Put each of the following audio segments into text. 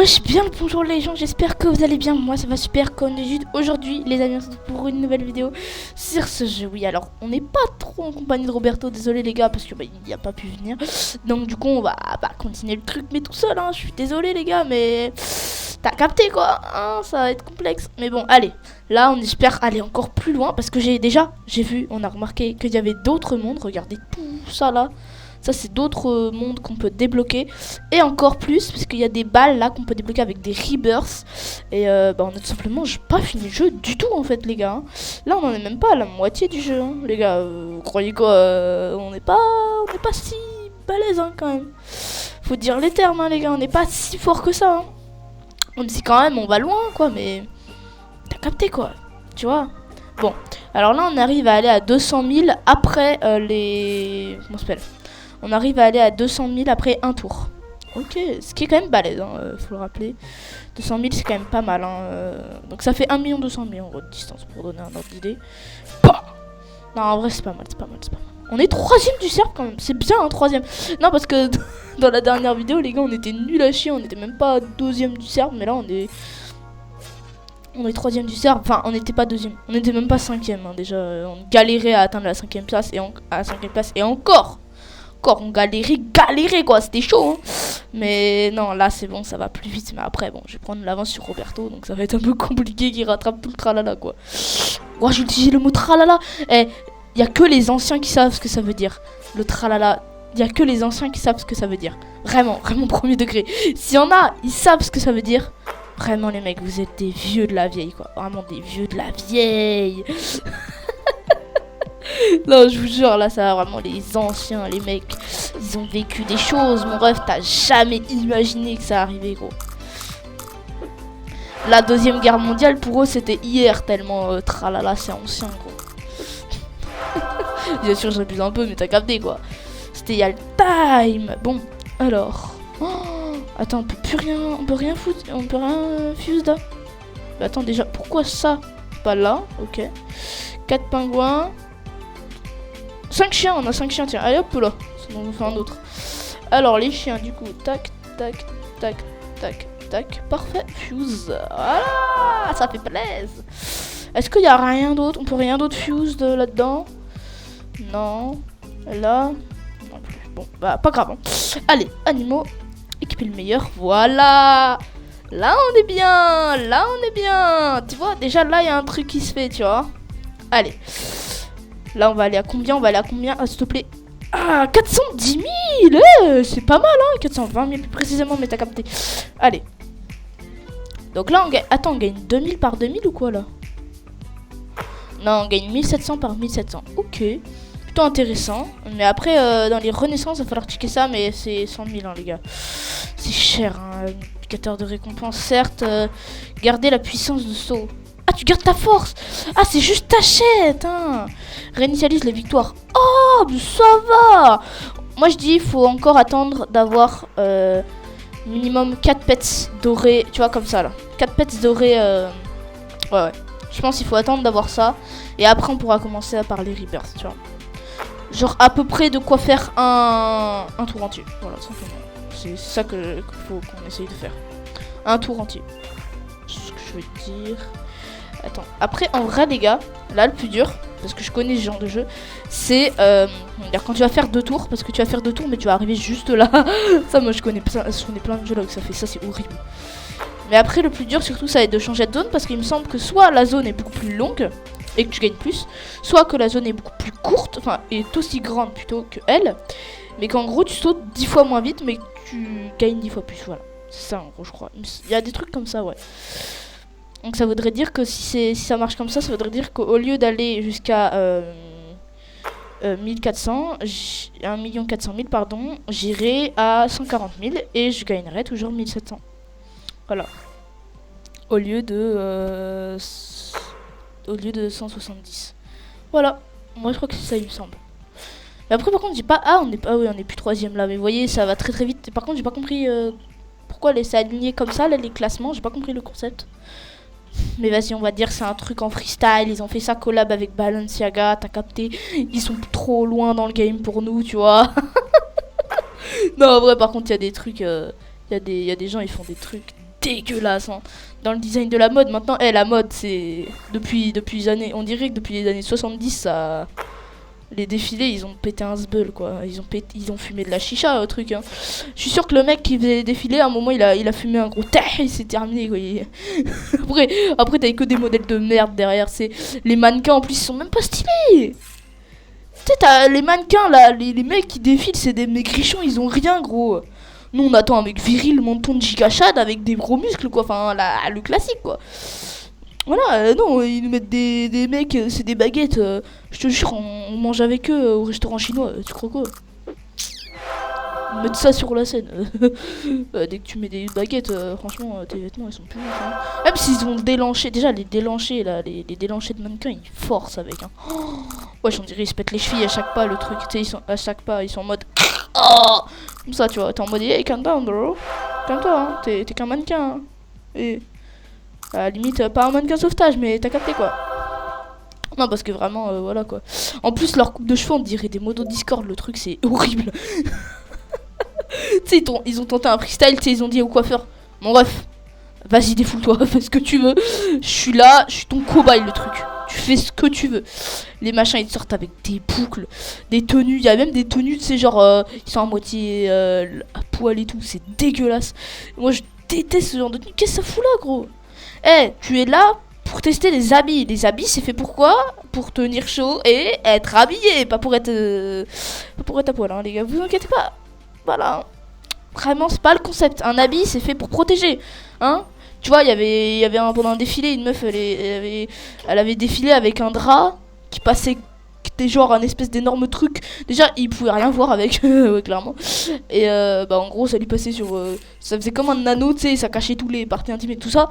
Wesh, bien le bonjour les gens, j'espère que vous allez bien, moi ça va super comme d'habitude. Aujourd'hui les amis, on se retrouve pour une nouvelle vidéo sur ce jeu. Oui, alors on n'est pas trop en compagnie de Roberto, désolé les gars, parce que il a pas pu venir. Donc du coup on va continuer le truc, mais tout seul, hein. Je suis désolé les gars, mais t'as capté quoi, hein, ça va être complexe. Mais bon, allez, là on espère aller encore plus loin, parce que j'ai vu, on a remarqué qu'il y avait d'autres mondes. Regardez tout ça là. Ça, c'est d'autres mondes qu'on peut débloquer. Et encore plus, parce qu'il y a des balles là qu'on peut débloquer avec des rebirths. Et on a tout simplement pas fini le jeu du tout, en fait, les gars. Hein. Là, on en est même pas à la moitié du jeu, hein, les gars. Vous croyez quoi on n'est pas si balèze, hein, quand même. Faut dire les termes, hein, les gars. On n'est pas si fort que ça. Hein. Même si, quand même, on va loin, quoi. Mais t'as capté, quoi. Tu vois. Bon. Alors là, on arrive à aller à 200 000 après les... Comment ça s'appelle ? On arrive à aller à 200 000 après un tour. Ok, ce qui est quand même balèze, hein, faut le rappeler. 200 000 c'est quand même pas mal. Hein, donc ça fait 1 200 000 en distance pour donner un ordre d'idée. Bah non, en vrai c'est pas mal, c'est pas mal. On est 3ème du cercle quand même, c'est bien un 3ème. Non, parce que dans la dernière vidéo, les gars, on était nuls à chier. On était même pas 2ème du cercle, mais là on est 3ème du cercle. Enfin, on n'était pas 2ème, on était même pas 5ème. Hein, déjà, on galérait à atteindre la 5ème place et encore. On galérait quoi, c'était chaud. Hein. Mais non, là c'est bon, ça va plus vite. Mais après, bon, je vais prendre l'avance sur Roberto, donc ça va être un peu compliqué qu'il rattrape tout le tralala quoi. Ouais, j'ai utilisé le mot tralala. Eh, y a que les anciens qui savent ce que ça veut dire. Le tralala, y a que les anciens qui savent ce que ça veut dire. Vraiment premier degré. S'il y en a, ils savent ce que ça veut dire. Vraiment les mecs, vous êtes des vieux de la vieille quoi. Vraiment des vieux de la vieille. Non, je vous jure, là, ça va vraiment les anciens, les mecs. Ils ont vécu des choses, mon ref, t'as jamais imaginé que ça arrivait, gros. La deuxième guerre mondiale, pour eux, c'était hier, tellement tralala, c'est ancien, gros. Bien sûr, j'abuse un peu, mais t'as capté, quoi. C'était il y a le time. Bon, alors. Oh, attends, on peut rien foutre, on peut rien fuse là. Bah, attends, déjà, pourquoi ça? Pas là, ok. 4 pingouins. 5 chiens, on a 5 chiens, tiens, allez hop là, sinon on fait un autre. Alors les chiens du coup, tac, parfait, fuse, voilà, ça fait plaisir. Est-ce qu'il y a rien d'autre, on peut rien d'autre fuse là-dedans? Non, là, non plus, bon, bah pas grave. Hein. Allez, animaux, équiper le meilleur, voilà. Là on est bien, tu vois, déjà là il y a un truc qui se fait, tu vois. Allez. Là, on va aller à combien? Ah, s'il te plaît. Ah, 410 000 c'est pas mal, hein. 420 000 plus précisément, mais t'as capté. Allez. Donc là, on gagne... Attends, on gagne 2000 par 2000 ou quoi, là? Non, on gagne 1700 par 1700. Ok. Plutôt intéressant. Mais après, dans les renaissances, il va falloir checker ça, mais c'est 100 000, hein, les gars. C'est cher, hein. Indicateur de récompense, certes. Garder la puissance de saut. Ah, tu gardes ta force. Ah, c'est juste t'achètes, hein. Réinitialise les victoires. Oh, mais ça va. Moi, je dis, il faut encore attendre d'avoir minimum 4 pets dorés. Tu vois, comme ça, là. 4 pets dorés. Ouais. Je pense qu'il faut attendre d'avoir ça. Et après, on pourra commencer à parler rebirth, tu vois. Genre, à peu près de quoi faire un tour entier. Voilà, simplement. C'est ça qu'il faut qu'on essaye de faire. Un tour entier. C'est ce que je veux dire... Attends, après en vrai les gars, là le plus dur, parce que je connais ce genre de jeu, c'est quand tu vas faire 2 tours, parce que tu vas faire 2 tours mais tu vas arriver juste là. Ça moi je connais plein de jeux là où ça fait ça, c'est horrible. Mais après le plus dur surtout ça va être de changer de zone, parce qu'il me semble que soit la zone est beaucoup plus longue et que tu gagnes plus, soit que la zone est beaucoup plus courte, enfin est aussi grande plutôt que elle, mais qu'en gros tu sautes 10 fois moins vite mais que tu gagnes 10 fois plus, voilà. C'est ça en gros je crois. Il y a des trucs comme ça, ouais. Donc ça voudrait dire que si ça marche comme ça voudrait dire qu'au lieu d'aller jusqu'à 1400, 1 400 000 pardon, j'irai à 140 000 et je gagnerai toujours 1700. Voilà. Au lieu de 170. Voilà. Moi je crois que c'est ça il me semble. Mais après par contre j'ai pas... Ah on est plus 3ème là, mais vous voyez ça va très très vite. Par contre j'ai pas compris pourquoi c'est aligné comme ça là, les classements, j'ai pas compris le concept. Mais vas-y, on va dire c'est un truc en freestyle. Ils ont fait ça collab avec Balenciaga, t'as capté. Ils sont trop loin dans le game pour nous, tu vois. Non, en vrai, par contre, il y a des trucs. Il y a des gens, ils font des trucs dégueulasse hein. Dans le design de la mode. Maintenant, la mode, c'est depuis les années, on dirait que depuis les années 70, ça, les défilés, ils ont pété un sbeul quoi. Ils ont fumé de la chicha, au truc. Hein. Je suis sûr que le mec qui faisait les défilés, à un moment, il a fumé un gros tah et c'est terminé quoi. Après, t'avais que des modèles de merde derrière. C'est les mannequins en plus, ils sont même pas stylés. Tu sais, t'as les mannequins là, les mecs qui défilent, c'est des maigrichons, ils ont rien gros. Nous on attend un mec viril, menton de gigachad avec des gros muscles quoi, enfin le classique quoi. Voilà, non, ils nous mettent des mecs, c'est des baguettes, je te jure, on mange avec eux au restaurant chinois, tu crois quoi? Ils mettent ça sur la scène. Dès que tu mets des baguettes, franchement, tes vêtements ils sont plus moches. Hein. Même s'ils ont délanché, déjà les délanchés là, les délanchés de mannequins, ils forcent avec. Hein. Ouais, j'en dirais, ils se pètent les chevilles à chaque pas, le truc, tu sais, à chaque pas, ils sont en mode. Oh comme ça, tu vois, t'es en mode, hey, calm down, bro. Calme-toi, hein, t'es qu'un mannequin. Hein. Et. À la limite, pas un mannequin sauvetage, mais t'as capté quoi. Non, parce que vraiment, voilà quoi. En plus, leur coupe de cheveux, on dirait des modos Discord, le truc, c'est horrible. Tu sais, ils ont tenté un freestyle, tu sais, ils ont dit au coiffeur, mon ref, vas-y, défoule-toi, fais ce que tu veux. Je suis là, je suis ton cobaye, le truc. Tu fais ce que tu veux. Les machins, ils te sortent avec des boucles, des tenues. Il y a même des tenues, tu sais, genre, ils sont à moitié à poil et tout. C'est dégueulasse. Moi, je déteste ce genre de tenue. Qu'est-ce que ça fout là, gros? Tu es là pour tester les habits. Les habits, c'est fait pour quoi? Pour tenir chaud et être habillé. Pas pour être à poil, hein, les gars. Vous inquiétez pas. Voilà. Vraiment, c'est pas le concept. Un habit, c'est fait pour protéger. Hein? Tu vois, il y avait pendant un défilé, une meuf, elle avait défilé avec un drap qui passait, qui était genre un espèce d'énorme truc. Déjà, il pouvait rien voir avec, ouais, clairement. Et en gros, ça lui passait sur, ça faisait comme un anneau, tu sais, ça cachait tous les parties intimes et tout ça.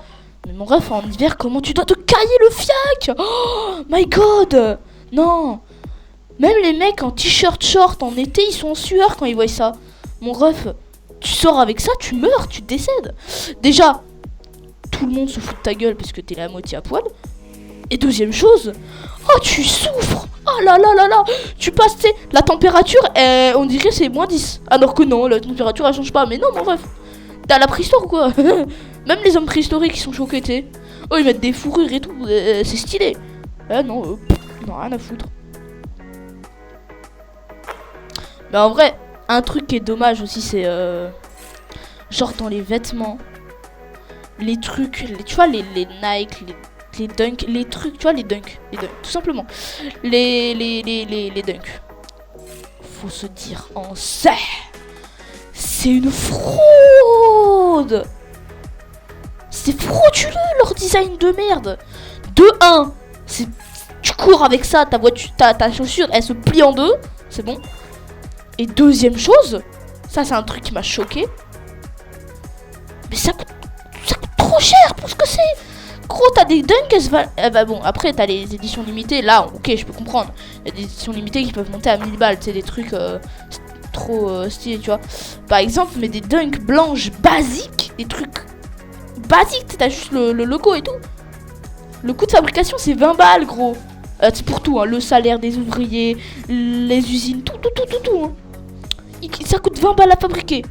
Mais mon ref, en hiver, comment tu dois te cailler le fiac? Oh my god! Non! Même les mecs en t-shirt short en été, ils sont en sueur quand ils voient ça. Mon ref, tu sors avec ça, tu meurs, tu décèdes. Déjà, tout le monde se fout de ta gueule parce que t'es la moitié à poil. Et deuxième chose, oh tu souffres. Oh là là là là. Tu passes, tu sais, la température, on dirait c'est -10. Alors que non, la température elle change pas. Mais non mon ref, t'as la préhistoire ou quoi? Même les hommes préhistoriques ils sont choqués, tu sais. Oh ils mettent des fourrures et tout, c'est stylé. Non, non rien à foutre. Mais en vrai, un truc qui est dommage aussi c'est genre dans les vêtements. Les trucs, tu vois, les Nike, les Dunk, les trucs, tu vois, les Dunk, tout simplement. Les Dunk. Faut se dire en c'est une fraude. C'est frauduleux leur design de merde. De 1, tu cours avec ça, ta voiture, ta chaussure, elle se plie en deux, c'est bon. Et deuxième chose, ça c'est un truc qui m'a choqué. Mais ça coûte trop cher pour ce que c'est. Gros, t'as des dunks, elles se valent. Bah bon, après t'as les éditions limitées. Là, ok, je peux comprendre. Il y a des éditions limitées qui peuvent monter à 1000 balles. C'est des trucs trop stylés, tu vois. Par exemple, mais des dunks blanches basiques, des trucs basiques. T'as juste le logo et tout. Le coût de fabrication, c'est 20 balles, gros. C'est pour tout, hein. Le salaire des ouvriers, les usines, tout. Hein. Ça coûte 20 balles à fabriquer.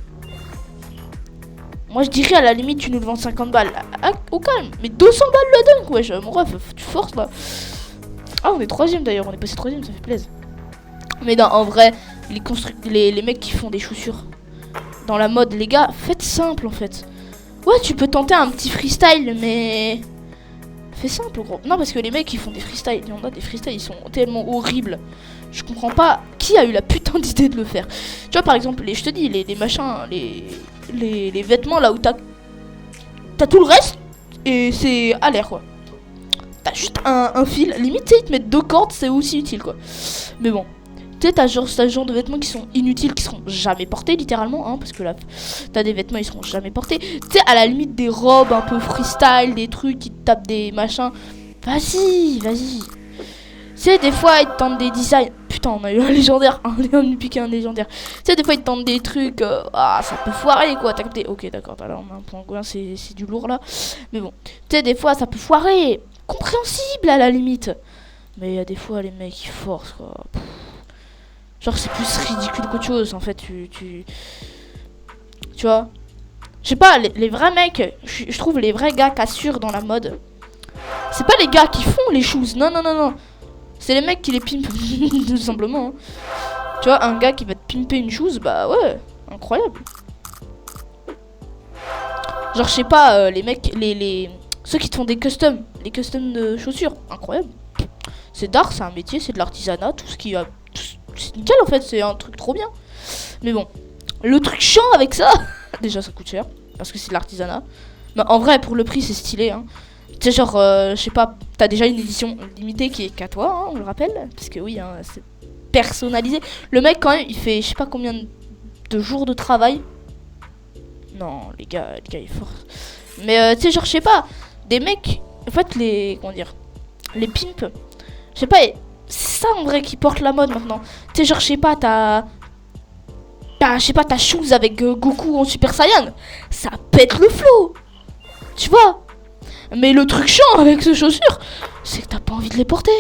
Moi je dirais à la limite tu nous le vends 50 balles. Au calme. Mais 200 balles le dunk, wesh. Mon ref, tu forces là. Ah on est 3ème d'ailleurs, on est passé 3ème, ça fait plaisir. Mais non, en vrai, les mecs qui font des chaussures dans la mode, les gars, faites simple en fait. Ouais, tu peux tenter un petit freestyle, mais fais simple gros. Non parce que les mecs qui font des freestyles, il y en a des freestyles, ils sont tellement horribles. Je comprends pas qui a eu la putain d'idée de le faire. Tu vois par exemple, je te dis, les machins, les vêtements là où t'as tout le reste et c'est à l'air quoi. T'as juste un fil, limite tu sais, ils te mettent 2 cordes, c'est aussi utile quoi. Mais bon, tu sais, t'as ce genre de vêtements qui sont inutiles, qui seront jamais portés littéralement, hein, parce que là, t'as des vêtements, ils seront jamais portés. Tu sais, à la limite des robes un peu freestyle, des trucs qui te tapent des machins. Vas-y. Tu sais, des fois, ils te tentent des designs. Putain, on a eu un légendaire. On a piqué un légendaire. Tu sais, des fois, ils te tentent des trucs. Ça peut foirer, quoi. T'as capté? Ok, d'accord. Là, on a un point commun. C'est du lourd, là. Mais bon. Tu sais, des fois, ça peut foirer. Compréhensible, à la limite. Mais il y a des fois, les mecs, ils forcent, quoi. Genre, c'est plus ridicule qu'autre chose, en fait. Tu vois? Je sais pas, les vrais mecs, je trouve les vrais gars qui assurent dans la mode. C'est pas les gars qui font les shoes, non, non, non, non. C'est les mecs qui les pimpent, tout simplement. Hein. Tu vois, un gars qui va te pimper une shoes, bah ouais, incroyable. Genre, je sais pas, les mecs, ceux qui te font des customs, les customs de chaussures, incroyable. C'est d'art, c'est un métier, c'est de l'artisanat, tout ce qui a... C'est nickel en fait, c'est un truc trop bien. Mais bon, le truc chiant avec ça, déjà ça coûte cher, parce que c'est de l'artisanat. Mais en vrai, pour le prix, c'est stylé, hein. Tu sais, genre, je sais pas, t'as déjà une édition limitée qui est qu'à toi, hein, on le rappelle. Parce que oui, hein, c'est personnalisé. Le mec, quand même, il fait je sais pas combien de jours de travail. Non, les gars, il est fort. Mais tu sais, genre, je sais pas, des mecs, en fait, comment dire, les pimps, je sais pas, c'est ça en vrai qui porte la mode maintenant. Tu sais, genre, je sais pas, je sais pas, ta shoes avec Goku en Super Saiyan, ça pète le flow. Tu vois? Mais le truc chiant avec ces chaussures, c'est que t'as pas envie de les porter.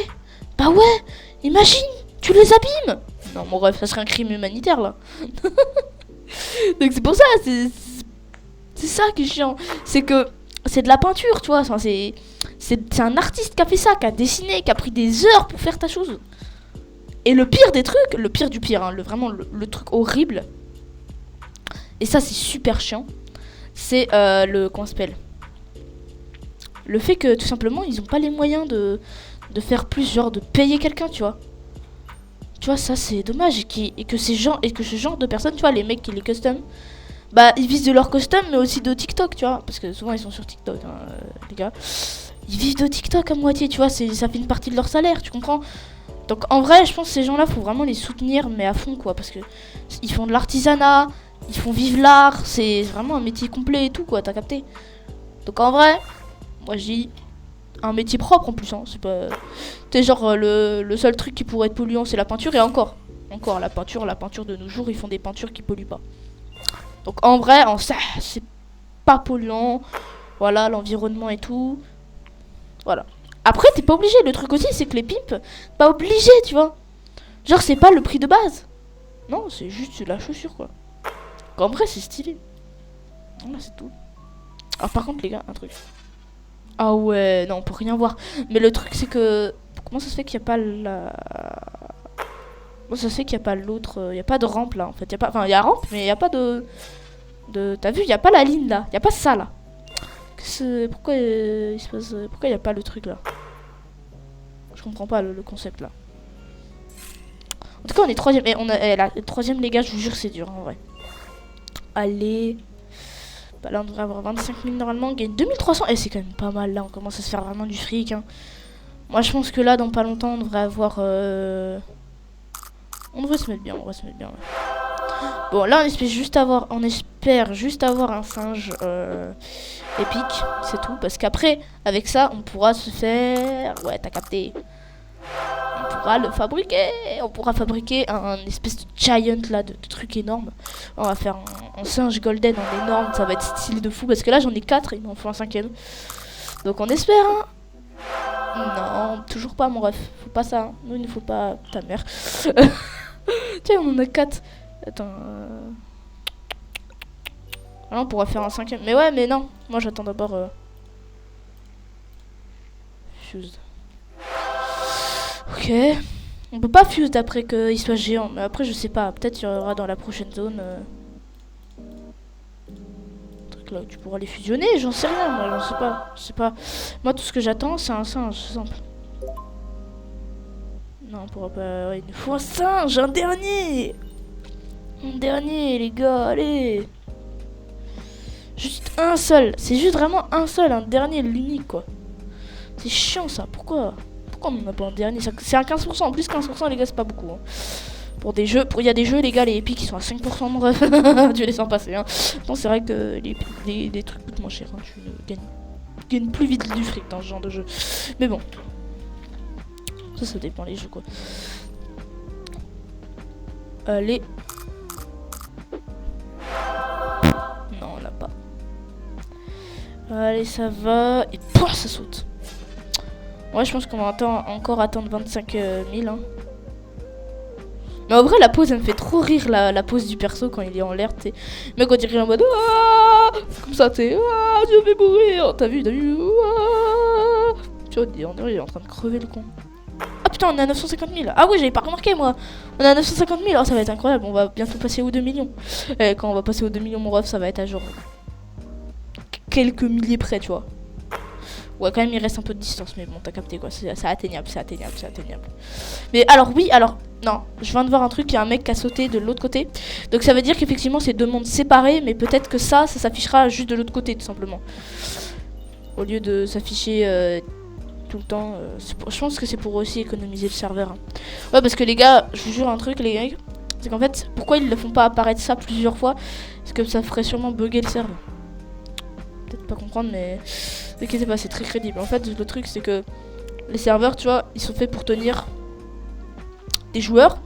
Bah ouais, imagine, tu les abîmes. Non, mon rêve, ça serait un crime humanitaire là. Donc c'est pour ça, c'est ça qui est chiant. C'est que c'est de la peinture, tu vois. Enfin, c'est un artiste qui a fait ça, qui a dessiné, qui a pris des heures pour faire ta chose. Et le pire des trucs, le pire du pire, hein, vraiment le truc horrible, et ça c'est super chiant, c'est comment ça s'appelle, le fait que tout simplement ils ont pas les moyens de faire plus, genre de payer quelqu'un, tu vois. Tu vois, ça c'est dommage, et que ce genre de personnes, tu vois, les mecs qui les custom, bah ils vivent de leur custom mais aussi de TikTok, tu vois, parce que souvent ils sont sur TikTok, hein, les gars. Ils vivent de TikTok à moitié, tu vois, ça fait une partie de leur salaire, tu comprends. Donc en vrai, je pense que ces gens-là, faut vraiment les soutenir, mais à fond, quoi, parce que ils font de l'artisanat, ils font vivre l'art, c'est vraiment un métier complet et tout, quoi, t'as capté. Donc en vrai, moi je dis un métier propre en plus, hein, c'est pas... Tu sais, genre le seul truc qui pourrait être polluant, c'est la peinture, et encore la peinture de nos jours, ils font des peintures qui polluent pas. Donc en vrai, c'est pas polluant, voilà, l'environnement et tout, voilà. Après, t'es pas obligé. Le truc aussi, c'est que les pimps, pas obligé, tu vois. Genre, c'est pas le prix de base. Non, c'est juste la chaussure, quoi. En vrai, c'est stylé. Voilà, c'est tout. Ah, par contre, les gars, un truc. Ah ouais, non, on peut rien voir. Mais le truc, c'est que... Comment ça se fait qu'il n'y a pas la... Comment ça se fait qu'il n'y a pas l'autre... Il n'y a pas de rampe, là, en fait. Enfin, il y a rampe, mais il n'y a pas de... T'as vu, il n'y a pas la ligne, là. Il n'y a pas ça, là. Pourquoi pourquoi il n'y a pas le truc là? Je comprends pas le concept là. En tout cas, on est troisième. Et la troisième, les gars, je vous jure, c'est dur en vrai. Allez. Bah là, on devrait avoir 25 000 normalement. On gagne 2300. Et c'est quand même pas mal là. On commence à se faire vraiment du fric. Hein. Moi, je pense que là, dans pas longtemps, on devrait avoir. On devrait se mettre bien. On va se mettre bien. Ouais. Bon, là, on espère juste avoir un singe. Épique, c'est tout, parce qu'après avec ça on pourra se faire, ouais, t'as capté, on pourra le fabriquer, on pourra fabriquer un espèce de giant là, de truc énorme. On va faire un singe golden en énorme, ça va être stylé de fou, parce que là j'en ai 4, il m'en faut un 5ème, donc on espère, hein. Non, toujours pas, mon ref, faut pas ça, hein. Nous il ne faut pas ta mère. Tiens, on en a 4. Attends, alors on pourra faire un 5ème. Mais ouais, mais non. Moi j'attends d'abord fuse. Ok. On peut pas fuse après qu'il soit géant. Mais après je sais pas. Peut-être il y aura dans la prochaine zone. Truc là où tu pourras les fusionner. J'en sais rien. Moi j'en sais pas. Je sais pas. Moi tout ce que j'attends c'est un singe. C'est simple. Non on pourra pas. Ouais, il nous faut un singe. Un dernier. Un dernier les gars. Allez. Juste un seul, c'est juste vraiment un seul, un dernier, l'unique quoi. C'est chiant ça, pourquoi on n'en a pas un dernier? C'est à 15%, en plus 15% les gars c'est pas beaucoup. Hein. Pour des jeux, il y a des jeux les gars, les épiques qui sont à 5% mon ref, tu les sens passer. Hein. Non c'est vrai que les trucs coûtent moins cher, hein. Tu gagnes plus vite du fric dans ce genre de jeu. Mais bon, ça dépend les jeux quoi. Allez. Non on l'a pas. Allez, ça va. Et pouah, ça saute. Ouais, je pense qu'on va encore attendre 25 000. Hein. Mais en vrai, la pose, elle me fait trop rire, la pose du perso quand il est en l'air, tu sais. Mais quand il est en mode ah, comme ça, tu sais, ah, je vais mourir. T'as vu, ah. Tu vois, on dirait il est en train de crever le con. Ah putain, on est à 950 000. Ah oui, j'avais pas remarqué moi. On est à 950 000, alors ça va être incroyable. On va bientôt passer aux 2 millions. Et quand on va passer aux 2 millions, mon ref, ça va être à genre quelques milliers près, tu vois. Ouais, quand même, il reste un peu de distance, mais bon, t'as capté quoi. C'est atteignable, c'est atteignable, c'est atteignable. Mais alors, oui, alors, non, je viens de voir un truc, il y a un mec qui a sauté de l'autre côté. Donc ça veut dire qu'effectivement, c'est deux mondes séparés, mais peut-être que ça s'affichera juste de l'autre côté, tout simplement. Au lieu de s'afficher tout le temps. Je pense que c'est pour aussi économiser le serveur. Hein. Ouais, parce que les gars, je vous jure un truc, les gars, c'est qu'en fait, pourquoi ils ne font pas apparaître ça plusieurs fois? Parce que ça ferait sûrement bugger le serveur. Peut-être pas comprendre, mais inquiétez pas, c'est très crédible. En fait, le truc, c'est que les serveurs, tu vois, ils sont faits pour tenir des joueurs.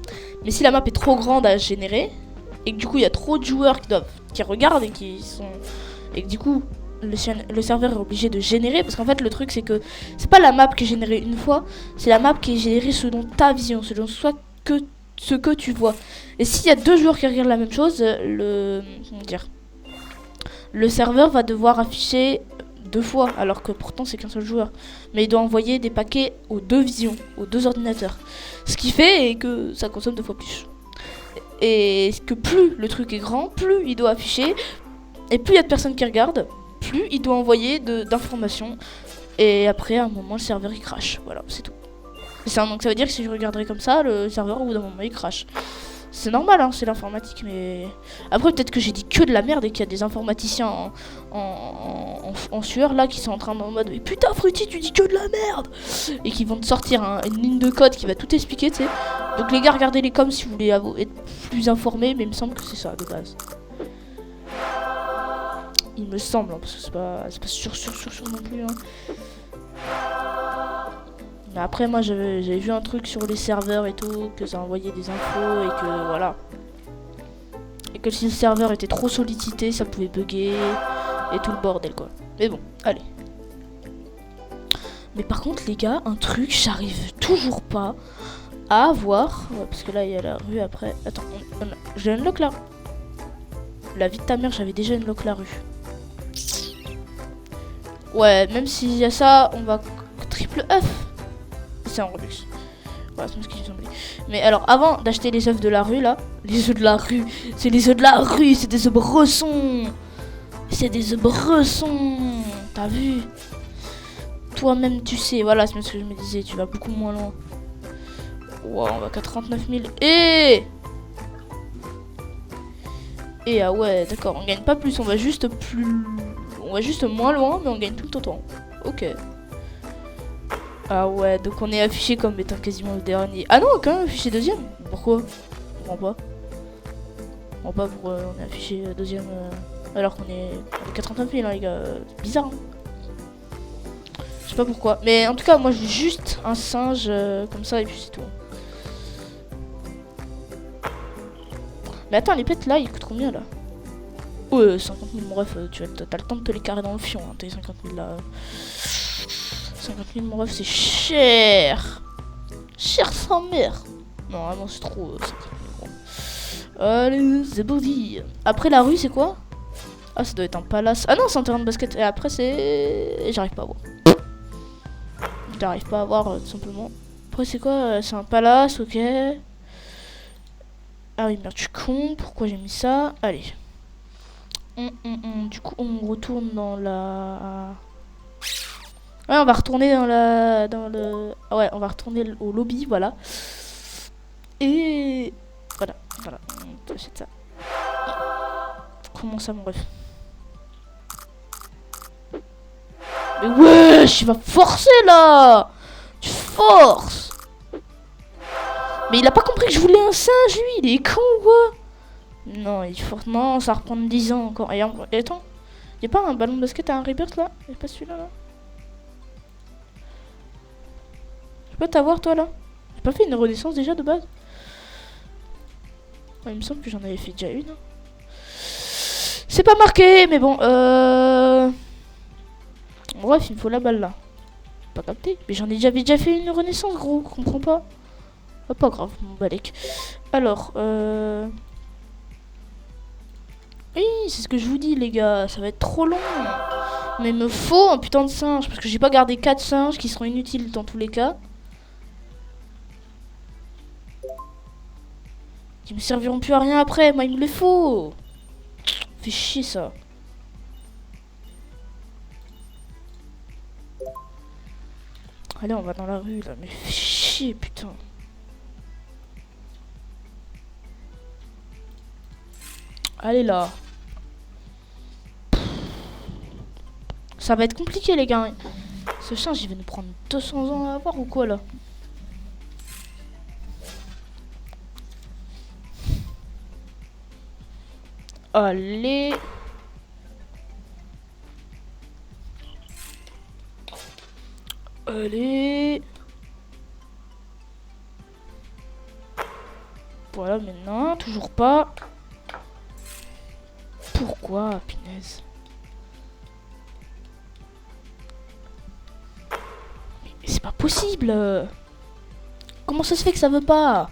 Mais si la map est trop grande à générer, et que du coup, il y a trop de joueurs qui regardent et qui sont... Et que du coup, le serveur est obligé de générer. Parce qu'en fait, le truc, c'est que c'est pas la map qui est générée une fois, c'est la map qui est générée selon ta vision, selon ce que tu vois. Et s'il y a deux joueurs qui regardent la même chose, le serveur va devoir afficher deux fois, alors que pourtant c'est qu'un seul joueur. Mais il doit envoyer des paquets aux deux visions, aux deux ordinateurs. Ce qui fait que ça consomme deux fois plus. Et que plus le truc est grand, plus il doit afficher. Et plus il y a de personnes qui regardent, plus il doit envoyer d'informations. Et après, à un moment, le serveur il crache. Voilà, c'est tout. Donc ça veut dire que si je regarderais comme ça, le serveur au bout d'un moment il crache. C'est normal, hein, c'est l'informatique, mais... Après, peut-être que j'ai dit que de la merde et qu'il y a des informaticiens en sueur, là, qui sont en train de... En mode, mais putain, Fruity, tu dis que de la merde! Et qui vont te sortir une ligne de code qui va tout expliquer, tu sais. Donc, les gars, regardez les coms si vous voulez être plus informés, mais il me semble que c'est ça, de base. Il me semble, hein, parce que c'est pas sûr non plus, hein. Mais après, moi, j'avais vu un truc sur les serveurs et tout, que ça envoyait des infos et que voilà. Et que si le serveur était trop sollicité, ça pouvait bugger et tout le bordel, quoi. Mais bon, allez. Mais par contre, les gars, un truc, j'arrive toujours pas à avoir. Ouais, parce que là, il y a la rue après. Attends, j'ai unlock la rue. La vie de ta mère, j'avais déjà unlock la rue. Ouais, même s'il y a ça, on va triple F. C'est en Robux. Voilà, c'est ce qui me semblait. Mais alors, avant d'acheter les œufs de la rue, là, les œufs de la rue, c'est les œufs de la rue, c'est des œufs bressons. C'est des œufs bressons. T'as vu? Toi-même, tu sais. Voilà, c'est ce que je me disais, tu vas beaucoup moins loin. Wow, on va qu'à 39 000. Et ah ouais, d'accord, on gagne pas plus, on va juste moins loin, mais on gagne tout autant. Ok. Ah ouais, donc on est affiché comme étant quasiment le dernier. Ah non, quand même affiché deuxième. Pourquoi? Je comprends pas. Je comprends pas pourquoi on est affiché deuxième alors qu'on est 89 000, hein, les gars. C'est bizarre, hein. Je sais pas pourquoi. Mais en tout cas, moi, je veux juste un singe comme ça et puis c'est tout. Mais attends, les pets là, ils coûtent combien là? Ouais, 50 000, mon ref, t'as le temps de te les carrer dans le fion, hein, tes 50 000 là. 50 000, mon ref, c'est cher. Cher sans mère. Non, vraiment, c'est trop. 50 000 €. Allez, c'est body. Après, la rue, c'est quoi? Ah, ça doit être un palace. Ah non, c'est un terrain de basket. Et après, c'est... J'arrive pas à voir. J'arrive pas à voir, tout simplement. Après, c'est quoi? C'est un palace, ok. Ah oui, merde, je suis con. Pourquoi j'ai mis ça? Allez. Du coup, on retourne dans la... Ouais, on va retourner dans le... Ah ouais, on va retourner au lobby, voilà. Et... Voilà. On achète ça. Comment ça, mon ref? Mais wesh, il va forcer, là! Tu forces! Mais il a pas compris que je voulais un singe, lui, il est con ou quoi? Non, il force. Non, ça va reprendre 10 ans encore. Et attends, y'a pas un ballon de basket à un rebirth là? Y'a pas celui-là là? Je peux t'avoir toi là? J'ai pas fait une renaissance déjà de base? Ouais, il me semble que j'en avais fait déjà une. Hein. C'est pas marqué, mais bon, bref, il me faut la balle là. Pas capté. Mais j'en ai déjà fait une renaissance, gros, comprends pas. Ah, pas grave, mon balèque. Alors, oui, c'est ce que je vous dis, les gars. Ça va être trop long. Mais il me faut un putain de singe. Parce que j'ai pas gardé 4 singes qui seront inutiles dans tous les cas. Qui me serviront plus à rien après. Moi, il me les faut. Fait chier, ça. Allez, on va dans la rue, là. Mais fait chier, putain. Allez, là. Ça va être compliqué, les gars. Ce singe, il va nous prendre 200 ans à avoir ou quoi, là? Allez. Allez. Voilà, maintenant, toujours pas. Pourquoi, punaise? Mais c'est pas possible. Comment ça se fait que ça veut pas?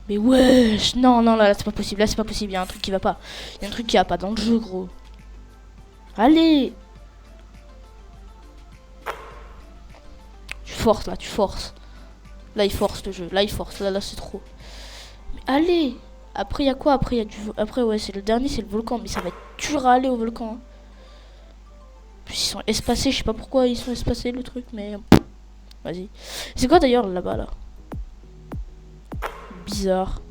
Mais wesh, non, non, là, c'est pas possible, là, c'est pas possible, il y a un truc qui va pas. Il y a un truc qui va pas dans le jeu, gros. Allez. Tu forces, là, tu forces. Là, il force le jeu, là, il force, là, c'est trop. Mais allez. Après, il y a quoi? Après, il y a du... Après, ouais, c'est le dernier, c'est le volcan, mais ça va être dur à aller au volcan. Hein. Puis, ils sont espacés, je sais pas pourquoi ils sont espacés, le truc, mais... Vas-y. C'est quoi, d'ailleurs, là-bas, là? Bizarre.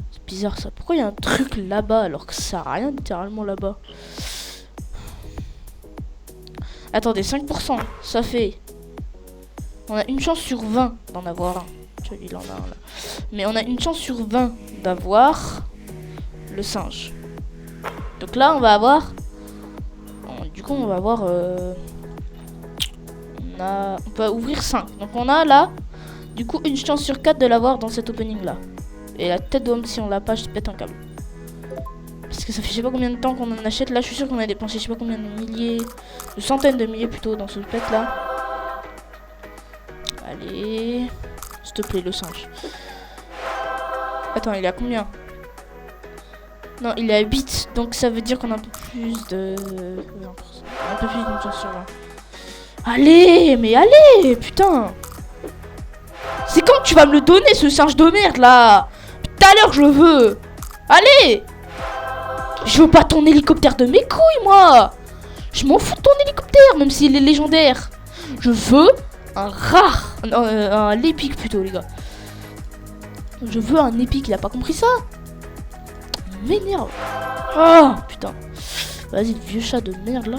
C'est bizarre ça. Pourquoi il y a un truc là-bas alors que ça sert à rien littéralement là-bas? Attendez, 5%. Ça fait... On a une chance sur 20 d'en avoir un. Tu vois, il en a un là. Mais on a une chance sur 20 d'avoir le singe. Donc là, on va avoir... Du coup, on va avoir... On peut ouvrir 5. Donc on a là... Du coup, une chance sur 4 de l'avoir dans cet opening là. Et la tête d'homme, si on l'a pas, je pète un câble. Parce que ça fait je sais pas combien de temps qu'on en achète. Là, je suis sûr qu'on a dépensé je sais pas combien de milliers, de centaines de milliers plutôt dans ce pet là. Allez. S'il te plaît, le singe. Attends, il est à combien? Non, il est à 8. Donc ça veut dire qu'on a un peu plus de... Un peu plus d'une chance sur 20. Allez, mais allez, putain. C'est quand que tu vas me le donner, ce singe de merde, là? Tout à l'heure, je le veux. Allez. Je veux pas ton hélicoptère de mes couilles, moi. Je m'en fous de ton hélicoptère, même s'il est légendaire. Je veux un rare. Un épique, plutôt, les gars. Je veux un épique, il a pas compris ça? M'énerve. Oh, putain. Vas-y, le vieux chat de merde, là.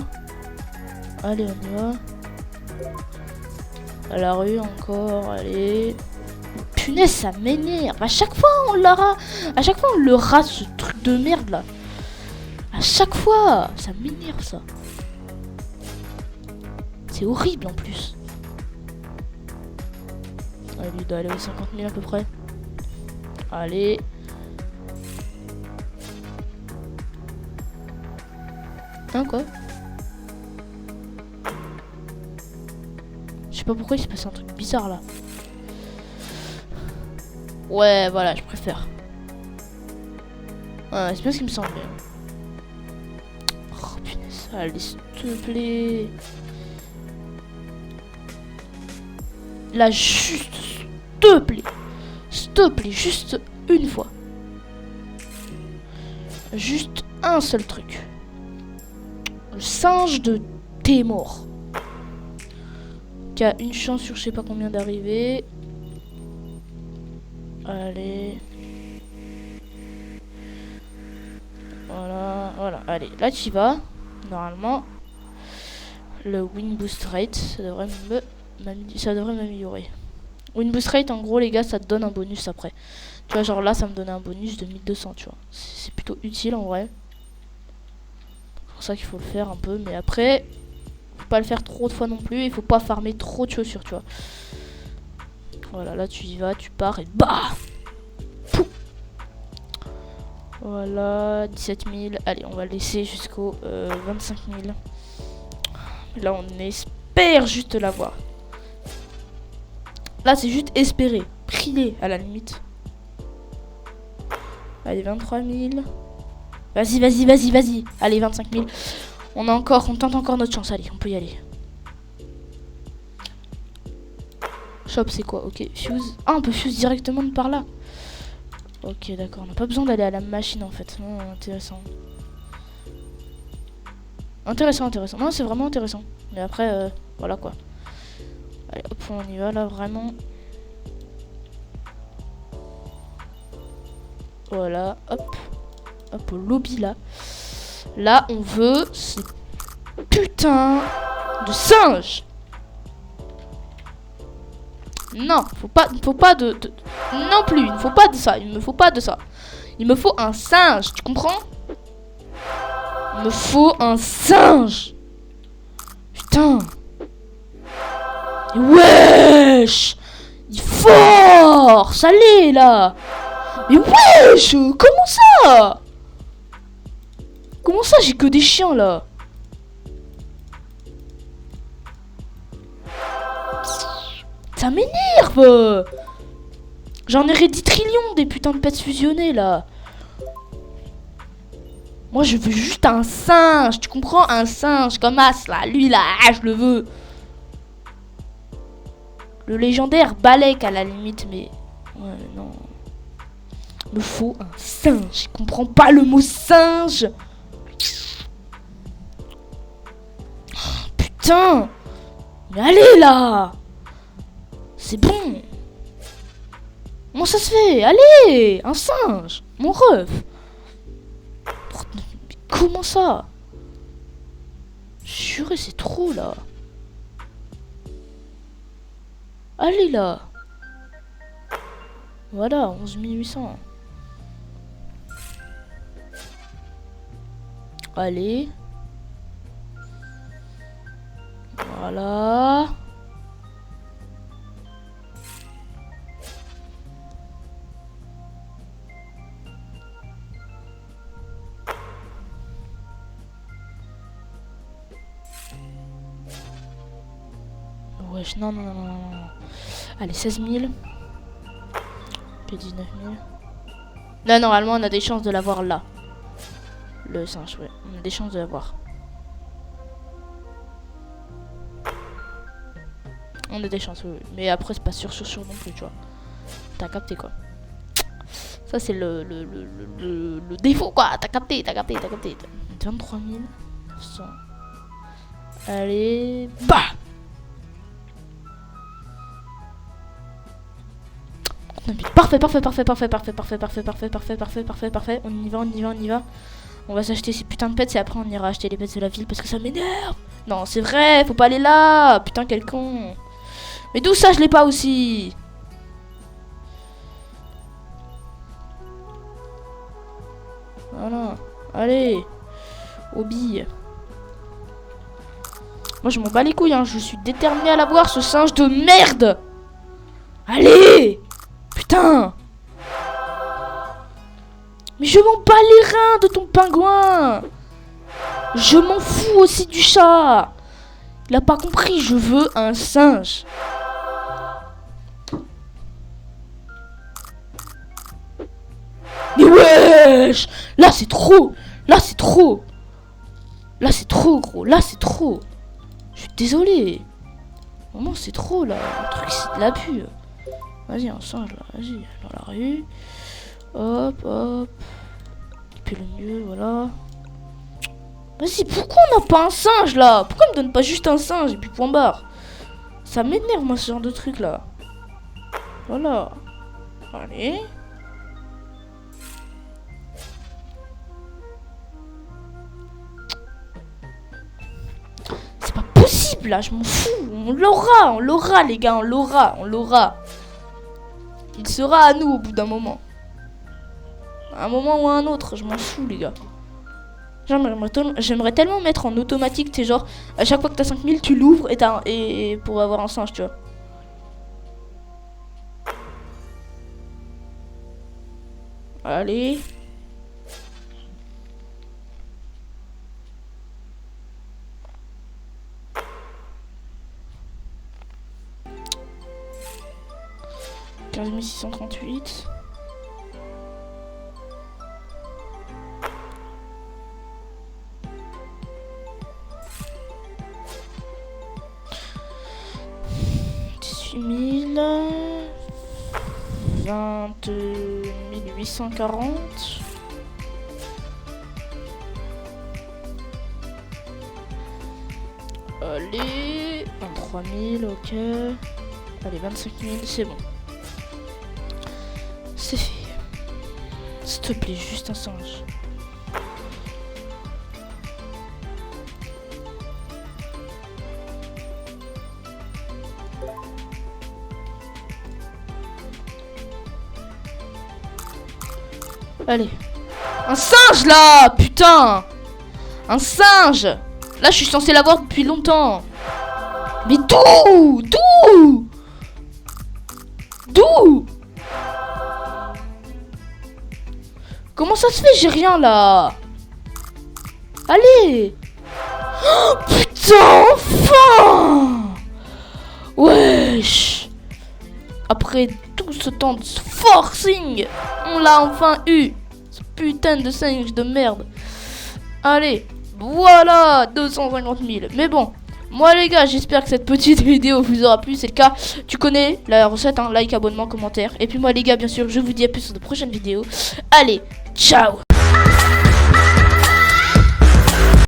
Allez, on y va. À la rue encore, allez. Punaise, ça m'énerve. À chaque fois, on l'aura. À chaque fois, on le rate, ce truc de merde là. À chaque fois, ça m'énerve ça. C'est horrible en plus. Allez, lui doit aller aux 50 000 à peu près. Allez. Hein, quoi? Je sais pas pourquoi il s'est passé un truc bizarre là. Ouais, voilà, je préfère. Ouais, c'est bien ce qui me semblait. Oh punaise, allez, s'il te plaît. Là, juste, s'il te plaît. S'il te plaît, juste une fois. Juste un seul truc. Le singe de Témor. Qui a une chance sur je sais pas combien d'arriver. Allez. Voilà, voilà. Allez, là tu vas. Normalement, le win boost rate, ça devrait m'améliorer. Win boost rate, en gros, les gars, ça te donne un bonus après. Tu vois, genre là, ça me donnait un bonus de 1200, tu vois. C'est plutôt utile en vrai. C'est pour ça qu'il faut le faire un peu. Mais après, faut pas le faire trop de fois non plus. Il faut pas farmer trop de chaussures, tu vois. Voilà, là tu y vas, tu pars et bah. Pouf. Voilà, 17 000. Allez, on va laisser jusqu'au 25 000. Là, on espère juste l'avoir. Là, c'est juste espérer. Prier, à la limite. Allez, 23 000. Vas-y, vas-y, vas-y, vas-y. Allez, 25 000. On tente encore notre chance. Allez, on peut y aller. Shop, c'est quoi? Ok, fuse. Ah, on peut fuse directement de par là. Ok, d'accord. On n'a pas besoin d'aller à la machine, en fait. Oh, intéressant. Intéressant, intéressant. Non, c'est vraiment intéressant. Mais après, voilà quoi. Allez, hop, on y va là, vraiment. Voilà, hop. Hop, au lobby là. Là, on veut ces putains de singes. Non, faut pas de... Non plus, il ne faut pas de ça. Il me faut pas de ça. Il me faut un singe, tu comprends? Il me faut un singe. Putain. Wesh. Il force. Allez là. Mais wesh. Comment ça? Comment ça j'ai que des chiens là? Ça m'énerve. J'en aurais 10 trillions des putains de pets fusionnés là. Moi je veux juste un singe, tu comprends? Un singe comme As là, lui là, je le veux. Le légendaire Balek à la limite, mais... Ouais, non. Il me faut un singe, je comprends pas le mot singe. Oh, putain. Mais allez là. C'est bon. Comment ça se fait? Allez, un singe, mon ref. Comment ça? Juré, c'est trop là. Allez là. Voilà, 11 800. Allez. Voilà. Wesh, non, non, non, non, non. Allez, 16 000. Puis 19 000. Là, normalement, on a des chances de l'avoir là. Le singe, ouais. On a des chances de l'avoir. On a des chances, oui. Mais après, c'est pas sûr non plus, tu vois. T'as capté, quoi. Ça, c'est le défaut, quoi. T'as capté. 23 900. Allez, bah! Parfait. On y va. On va s'acheter ces putains de pets et après on ira acheter les pets de la ville parce que ça m'énerve. Non, c'est vrai, faut pas aller là. Putain, quel con. Mais d'où ça, je l'ai pas aussi. Voilà. Allez. Aux billes. Moi, je m'en bats les couilles, hein. Je suis déterminé à l'avoir, ce singe de merde. Allez. Putain. Mais je m'en bats les reins de ton pingouin. Je m'en fous aussi du chat. Il a pas compris, je veux un singe. Mais wesh. Là c'est trop. Là c'est trop. Là c'est trop gros. Là c'est trop. Je suis désolé. Vraiment c'est trop là. Le truc c'est de l'abus. Vas-y un singe là. Vas-y dans la rue. Hop hop. Et puis le mieux voilà. Vas-y, pourquoi on n'a pas un singe là? Pourquoi on me donne pas juste un singe et puis point barre? Ça m'énerve moi ce genre de truc là. Voilà. Allez. C'est pas possible là, je m'en fous. On l'aura les gars, on l'aura. Il sera à nous au bout d'un moment. À un moment ou à un autre, je m'en fous les gars. J'aimerais tellement mettre en automatique, tu sais, genre, à chaque fois que t'as 5000, tu l'ouvres et pour avoir un singe, tu vois. Allez. 15 638. $18 000. 20 840. Allez, 23 000, ok. Allez, 25 000, c'est bon. C'est fait. S'il te plaît, juste un singe. Allez. Un singe là, putain. Un singe. Là, je suis censé l'avoir depuis longtemps. Mais d'où? D'où? D'où? Comment ça se fait? J'ai rien là. Allez. Oh, putain, enfin. Wesh. Après tout ce temps de forcing, on l'a enfin eu. Ce putain de singe de merde. Allez. Voilà, 250 000. Mais bon, moi les gars, j'espère que cette petite vidéo vous aura plu. C'est le cas, tu connais la recette, hein, like, abonnement, commentaire. Et puis moi les gars, bien sûr, je vous dis à plus sur de prochaines vidéos. Allez, ciao.